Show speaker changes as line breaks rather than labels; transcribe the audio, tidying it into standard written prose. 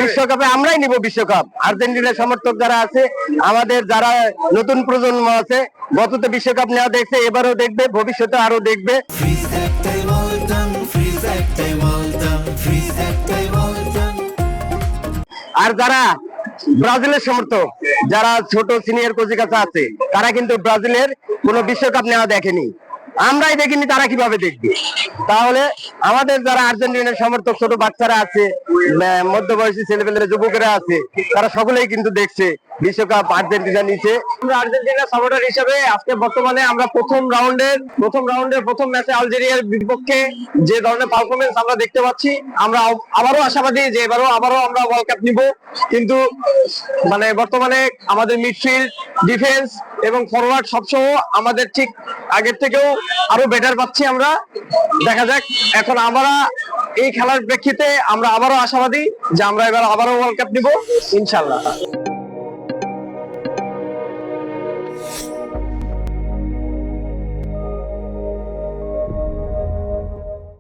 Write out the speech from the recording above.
বিশ্বকাপে আমরাই নিব বিশ্বকাপ। আর্জেন্টিনার সমর্থক যারা আছে, আমাদের যারা নতুন প্রজন্ম আছে, গততে বিশ্বকাপ নেওয়া দেখছে, এবারও দেখবে, ভবিষ্যতে আরো দেখবে। আর যারা ব্রাজিলের সমর্থক, যারা ছোট সিনিয়র কোচের কাছে আছে, তারা কিন্তু ব্রাজিলের কোনো বিশ্বকাপ নেওয়া দেখেনি, আমরাই দেখিনি, তারা কিভাবে দেখবে? তাহলে আমাদের যারা আর্জেন্টিনার সমর্থক, ছোট বাচ্চারা আছে, মধ্যবয়সী ছেলেপেলেরা, যুবকেরা আছে, তারা সকলেই কিন্তু দেখছে বিশ্বকাপ আর্জেন্টিনা নিচে। আমরা আর্জেন্টিনা সাপোর্টার হিসেবে আজকে বর্তমানে আমরা প্রথম রাউন্ডের প্রথম ম্যাচে আলজেরিয়ার বিপক্ষে যে ধরনের পারফরমেন্স আমরা দেখতে পাচ্ছি, আমরা আবারও আশাবাদী যে আবারও আমরা ওয়ার্ল্ড কাপ নিব। কিন্তু বর্তমানে আমাদের মিডফিল্ড, ডিফেন্স এবং ফরওয়ার্ড সবসময় আমাদের ঠিক আগের থেকেও আরো বেটার পাচ্ছি আমরা। দেখা যাক, এখন আমরা এই খেলার প্রেক্ষিতে আমরা আবারও আশাবাদী যে আমরা এবার আবারও ওয়ার্ল্ড কাপ নিব ইনশাল্লাহ।